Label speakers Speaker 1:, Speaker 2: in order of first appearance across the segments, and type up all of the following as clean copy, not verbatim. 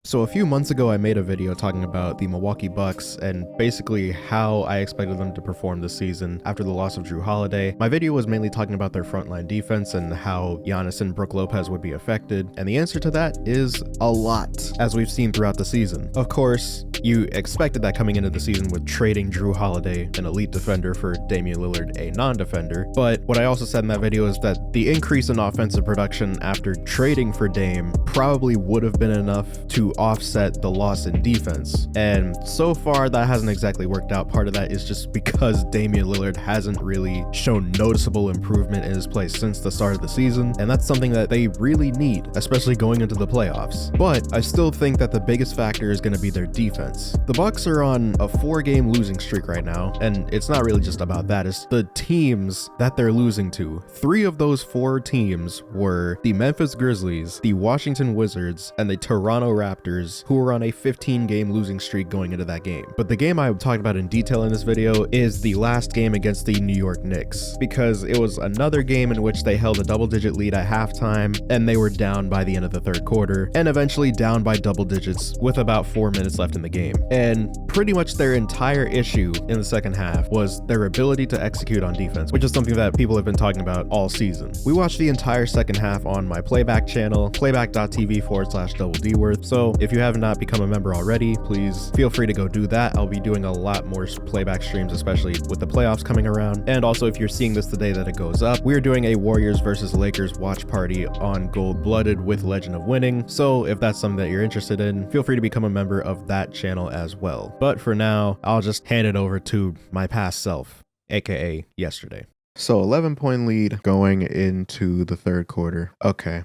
Speaker 1: So a few months ago, I made a video talking about the Milwaukee Bucks and basically how I expected them to perform this season after the loss of Jrue Holiday. My video was mainly talking about their frontline defense and how Giannis and Brook Lopez would be affected, and the answer to that is a lot, as we've seen throughout the season. Of course, you expected that coming into the season with trading Jrue Holiday, an elite defender, for Damian Lillard, a non-defender, but what I also said in that video is that the increase in offensive production after trading for Dame probably would have been enough to offset the loss in defense, and so far that hasn't exactly worked out. Part of that is just because Damian Lillard hasn't really shown noticeable improvement in his play since the start of the season, and that's something that they really need, especially going into the playoffs. But I still think that the biggest factor is going to be their defense. The Bucks are on a 4-game losing streak right now, and it's not really just about that, it's the teams that they're losing to. 3 of those 4 teams were the Memphis Grizzlies, the Washington Wizards, and the Toronto Raptors, who were on a 15-game losing streak going into that game. But the game I talked about in detail in this video is the last game against the New York Knicks, because it was another game in which they held a double-digit lead at halftime, and they were down by the end of the third quarter, and eventually down by double digits with about 4 minutes left in the game. And pretty much their entire issue in the second half was their ability to execute on defense, which is something that people have been talking about all season. We watched the entire second half on my playback channel, playback.tv/DoubleDworth. So if you have not become a member already, please feel free to go do that. I'll be doing a lot more playback streams, especially with the playoffs coming around. And also, if you're seeing this the day that it goes up, we're doing a Warriors versus Lakers watch party on Gold-Blooded with Legend of Winning. So if that's something that you're interested in, feel free to become a member of that channel as well. But for now, I'll just hand it over to my past self, aka yesterday. So 11-point lead going into the third quarter. Okay.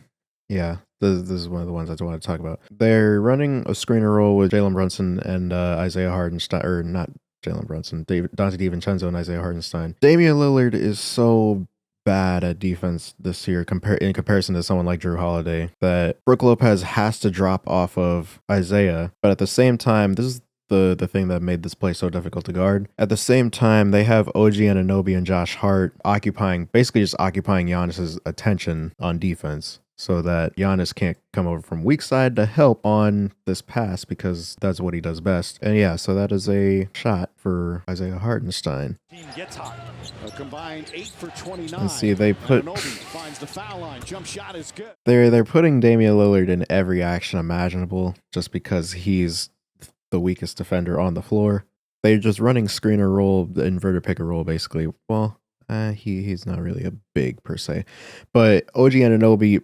Speaker 1: Yeah, this is one of the ones I want to talk about. They're running a screener roll with Jalen Brunson and Isaiah Hardenstein, or not Jalen Brunson, Dante DiVincenzo and Isaiah Hardenstein. Damian Lillard is so bad at defense this year in comparison to someone like Jrue Holiday that Brook Lopez has to drop off of Isaiah. But at the same time, this is the thing that made this play so difficult to guard. At the same time, they have OG Anunoby and Josh Hart basically just occupying Giannis's attention on defense, so that Giannis can't come over from weak side to help on this pass because that's what he does best. And yeah, so that is a shot for Isaiah Hartenstein.
Speaker 2: Team gets hot. A combined 8 for 29.
Speaker 1: And see, they put
Speaker 2: finds the foul line. Jump shot is good.
Speaker 1: They're putting Damian Lillard in every action imaginable just because he's the weakest defender on the floor. They're just running screener roll, the inverted pick and roll, basically. Well, he's not really a big per se, but OG Anunoby,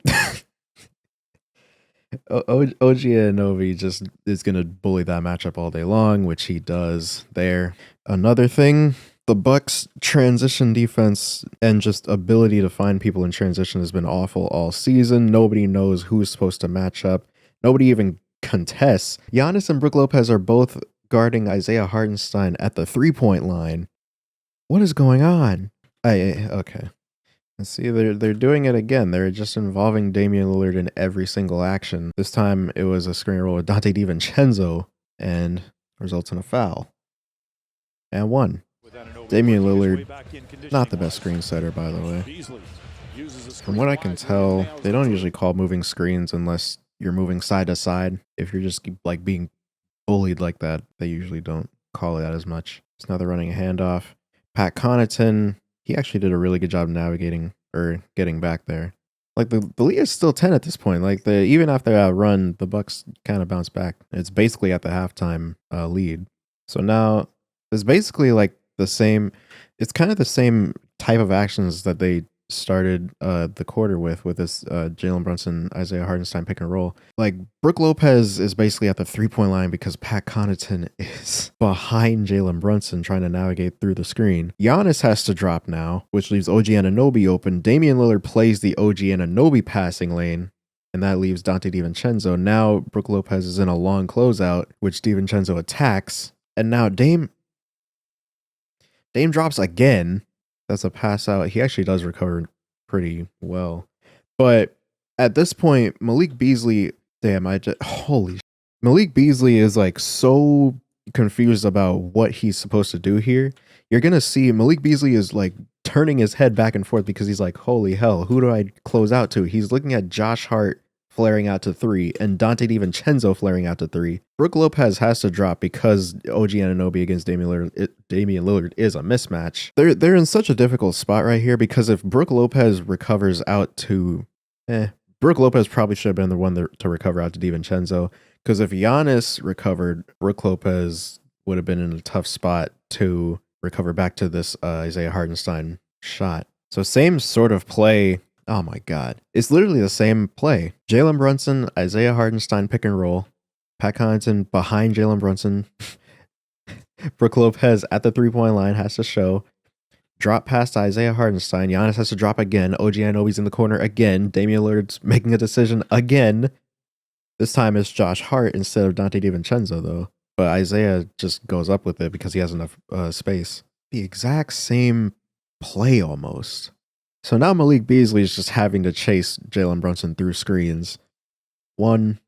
Speaker 1: OG Anunoby just is gonna bully that matchup all day long, which he does there. Another thing, the Bucks' transition defense and just ability to find people in transition has been awful all season. Nobody knows who's supposed to match up. Nobody even contests. Giannis and Brook Lopez are both guarding Isaiah Hartenstein at the 3-point line. What is going on? Okay. Let's see, they're doing it again. They're just involving Damian Lillard in every single action. This time it was a screen roll with Dante DiVincenzo and results in a foul. And one. Damian Lillard, not the best screen setter, by the way. From what I can tell, they don't usually call moving screens unless you're moving side to side. If you're just like being bullied like that, they usually don't call it that as much. So now they're running a handoff. Pat Connaughton, he actually did a really good job navigating or getting back there. Like the lead is still 10 at this point. Like even after that run, the Bucks kind of bounced back. It's basically at the halftime lead. So now it's basically like the same. It's kind of the same type of actions that they started the quarter with this Jalen Brunson, Isaiah Hartenstein pick and roll. Like Brook Lopez is basically at the 3-point line because Pat Connaughton is behind Jalen Brunson trying to navigate through the screen. Giannis has to drop now, which leaves OG Anunoby open. Damian Lillard plays the OG Anunoby passing lane, and that leaves Dante DiVincenzo. Now Brook Lopez is in a long closeout, which DiVincenzo attacks, and now Dame drops again. That's a pass out. He actually does recover pretty well. But at this point, Malik Beasley, Malik Beasley is like so confused about what he's supposed to do here. You're going to see Malik Beasley is like turning his head back and forth because he's like, holy hell, who do I close out to? He's looking at Josh Hart flaring out to 3 and Dante DiVincenzo flaring out to 3. Brook Lopez has to drop because OG Anunoby against Damian Lillard is a mismatch. They're in such a difficult spot right here because if Brook Lopez recovers out to... Brook Lopez probably should have been the one to recover out to DiVincenzo, because if Giannis recovered, Brook Lopez would have been in a tough spot to recover back to this Isaiah Hartenstein shot. So same sort of play. Oh my God. It's literally the same play. Jalen Brunson, Isaiah Hartenstein pick and roll. Pat Connaughton behind Jalen Brunson. Brook Lopez at the 3-point line has to show. Drop past Isaiah Hartenstein. Giannis has to drop again. OG Anunoby's in the corner again. Damian Lillard's making a decision again. This time it's Josh Hart instead of Dante DiVincenzo, though. But Isaiah just goes up with it because he has enough space. The exact same play almost. So now Malik Beasley is just having to chase Jalen Brunson through screens. 1,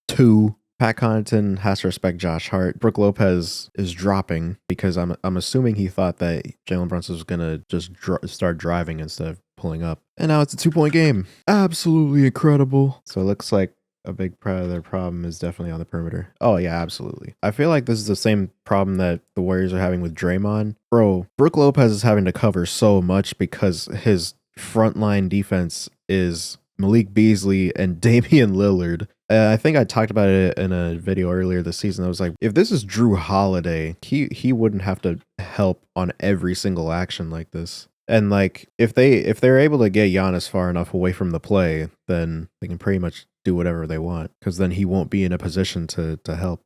Speaker 1: 2. Pat Connaughton has to respect Josh Hart. Brook Lopez is dropping because I'm assuming he thought that Jalen Brunson was going to just start driving instead of pulling up. And now it's a 2-point game. Absolutely incredible. So it looks like a big part of their problem is definitely on the perimeter. Oh, yeah, absolutely. I feel like this is the same problem that the Warriors are having with Draymond. Bro, Brook Lopez is having to cover so much because his frontline defense is Malik Beasley and Damian Lillard. I think I talked about it in a video earlier this season. I was like, if this is Drew Holiday, he wouldn't have to help on every single action like this. And like, if they're able to get Giannis far enough away from the play, then they can pretty much do whatever they want, because then he won't be in a position to help.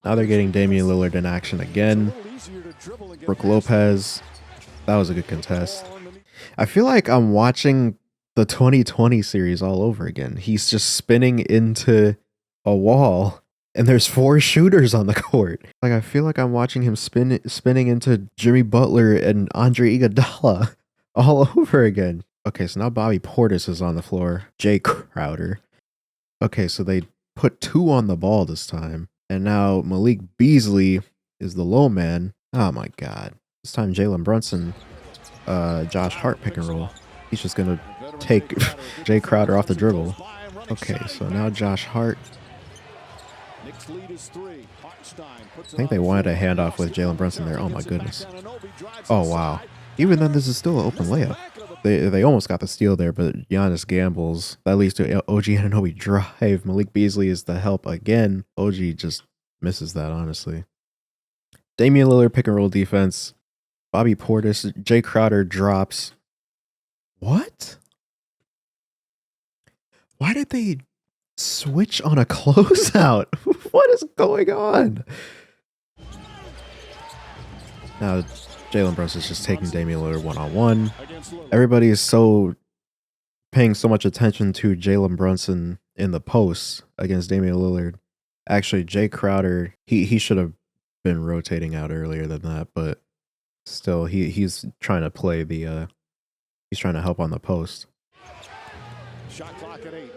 Speaker 1: Now they're getting Damian Lillard in action again. Brook Lopez, that was a good contest. I feel like I'm watching the 2020 series all over again. He's just spinning into a wall and there's 4 shooters on the court. Like, I feel like I'm watching him spinning into Jimmy Butler and Andre Iguodala all over again. Okay, so now Bobby Portis is on the floor. Jay Crowder. Okay, so they put 2 on the ball this time. And now Malik Beasley is the low man. Oh my God. This time Jalen Brunson, Josh Hart pick and roll. He's just going to take Jay Crowder off the dribble. Okay, so now Josh Hart. I think they wanted a handoff with Jalen Brunson there. Oh my goodness. Oh wow. Even then, this is still an open layup. They almost got the steal there, but Giannis gambles. That leads to OG Anunoby drive. Malik Beasley is the help again. OG just misses that, honestly. Damian Lillard pick and roll defense. Bobby Portis, Jay Crowder drops. What? Why did they switch on a closeout? What is going on? Now, Jalen Brunson's just taking Damian Lillard one-on-one. Everybody is so paying so much attention to Jalen Brunson in the post against Damian Lillard. Actually, Jay Crowder, he should have been rotating out earlier than that, but still, he's trying to play the he's trying to help on the post.
Speaker 2: Shot clock at 8.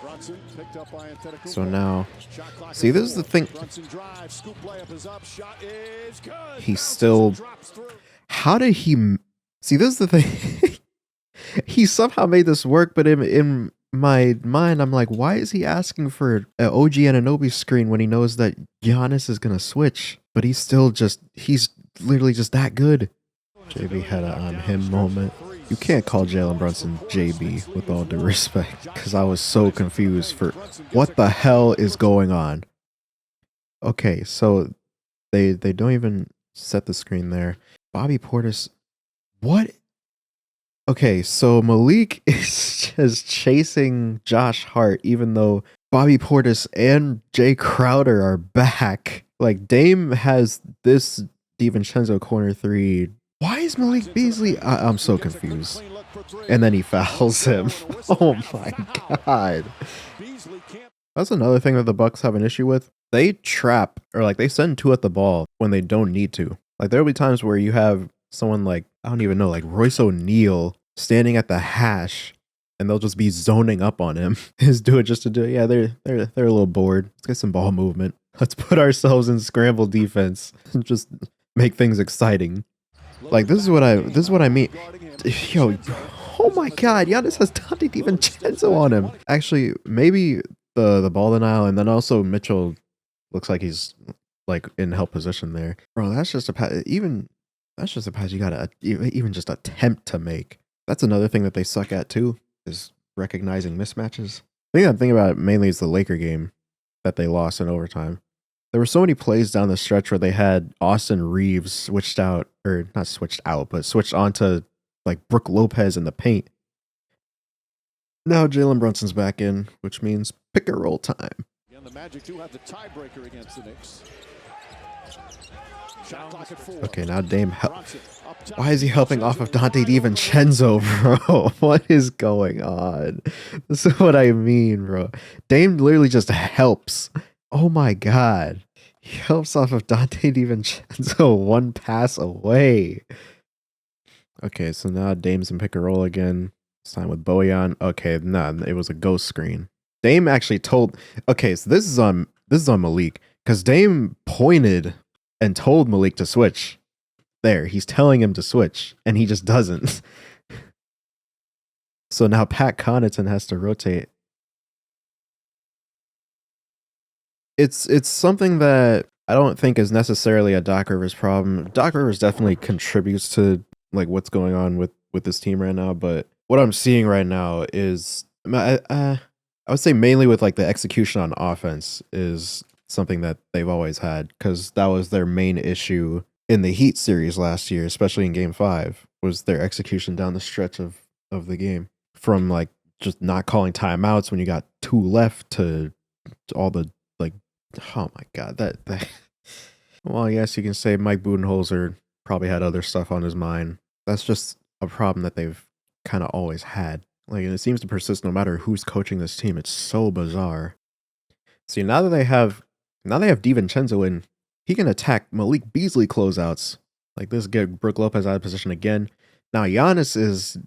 Speaker 2: Brunson picked up by Antetokounmpo.
Speaker 1: So now, see, this is the thing.
Speaker 2: Brunson drives, scoop layup is up, shot is good.
Speaker 1: He's still. How did he? See, this is the thing. He somehow made this work, but in my mind, I'm like, why is he asking for an OG Anunoby screen when he knows that Giannis is gonna switch? But he's literally just that good. JB had a on him moment. You can't call Jalen Brunson JB with all due respect, because I was so confused for what the hell is going on. Okay, so they don't even set the screen there. Bobby Portis, what? Okay, so Malik is just chasing Josh Hart, even though Bobby Portis and Jay Crowder are back. Like, Dame has this DiVincenzo corner 3. Why is Malik Beasley? I'm so confused. And then he fouls him. Oh my God. That's another thing that the Bucks have an issue with. They trap, or like they send 2 at the ball when they don't need to. Like, there'll be times where you have someone like, I don't even know, like Royce O'Neal standing at the hash, and they'll just be zoning up on him. Just do it just to do it. Yeah, they're a little bored. Let's get some ball movement. Let's put ourselves in scramble defense and just make things exciting. Like, this is what I mean. Yo, oh my God, Giannis has Dante DiVincenzo on him. Actually, maybe the ball denial, and then also Mitchell looks like he's like in help position there. Bro, that's just a pass. That's just a pass you gotta even just attempt to make. That's another thing that they suck at too, is recognizing mismatches. The thing I'm thinking about mainly is the Laker game that they lost in overtime. There were so many plays down the stretch where they had Austin Reeves switched out, or not switched out, but switched onto like Brook Lopez in the paint. Now Jalen Brunson's back in, which means pick and roll time.
Speaker 2: And the Magic do have the tiebreaker against the Knicks. Shot clock at 4.
Speaker 1: Okay, now Dame. Why is he helping off of Dante DiVincenzo, bro? What is going on? This is what I mean, bro. Dame literally just helps. Oh my god. He helps off of Dante DiVincenzo one pass away. Okay, so now Dame's in pick and roll again. This time with Bojan. Okay, nah, it was a ghost screen. Dame actually told. Okay, so this is on Malik, because Dame pointed and told Malik to switch. There, he's telling him to switch, and he just doesn't. So now Pat Connaughton has to rotate. It's something that I don't think is necessarily a Doc Rivers problem. Doc Rivers definitely contributes to like what's going on with this team right now, but what I'm seeing right now is I would say mainly with like the execution on offense is something that they've always had, because that was their main issue in the Heat series last year, especially in Game 5, was their execution down the stretch of the game. From like just not calling timeouts when you got 2 left to all the like, oh my god, that well, I guess you can say Mike Budenholzer probably had other stuff on his mind. That's just a problem that they've kind of always had. Like, and it seems to persist no matter who's coaching this team. It's so bizarre. See, now they have DiVincenzo in, he can attack Malik Beasley closeouts. Like this, get Brook Lopez out of position again. Now Giannis is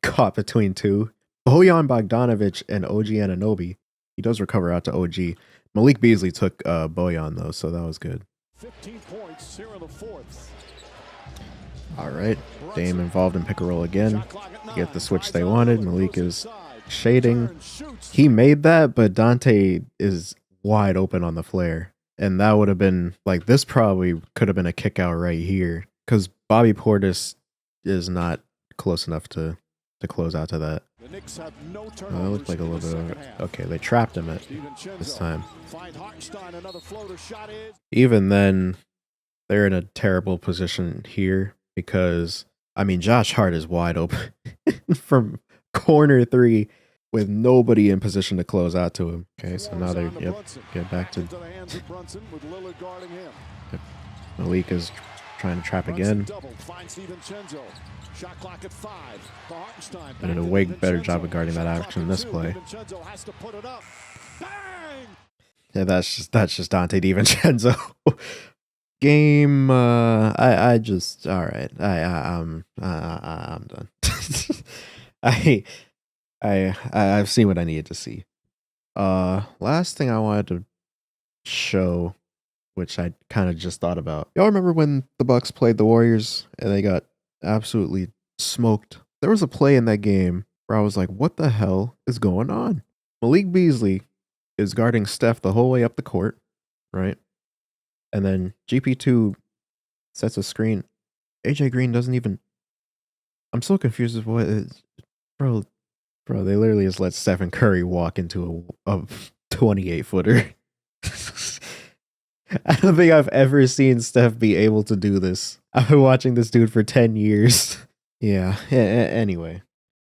Speaker 1: caught between 2. Bojan Bogdanovic and OG Anunoby. He does recover out to OG. Malik Beasley took Bojan though, so that was good.
Speaker 2: 15 points here in the 4th.
Speaker 1: All right, Dame involved in pick and roll again. Get the switch they wanted. Malik is shading. He made that, but Dante is wide open on the flare. And that would have been, like, this probably could have been a kick out right here, because Bobby Portis is not close enough to close out to that.
Speaker 2: The Knicks have no
Speaker 1: That looked like a little bit of, okay, they trapped him at this time. Even then, they're in a terrible position here, because, I mean, Josh Hart is wide open from corner 3 with nobody in position to close out to him. Okay, so now they get back to Malik is trying to trap again. And did a way better job of guarding that action in this play. Yeah, that's just Dante DiVincenzo. Game, I just, all right, I'm done. I've seen what I needed to see. Last thing I wanted to show, which I kind of just thought about. Y'all remember when the Bucks played the Warriors and they got absolutely smoked? There was a play in that game where I was like, what the hell is going on? Malik Beasley is guarding Steph the whole way up the court, right? And then GP2 sets a screen. AJ Green doesn't even... I'm so confused with what is... Bro, they literally just let Stephen Curry walk into a 28-footer. I don't think I've ever seen Steph be able to do this. I've been watching this dude for 10 years. Yeah, anyway.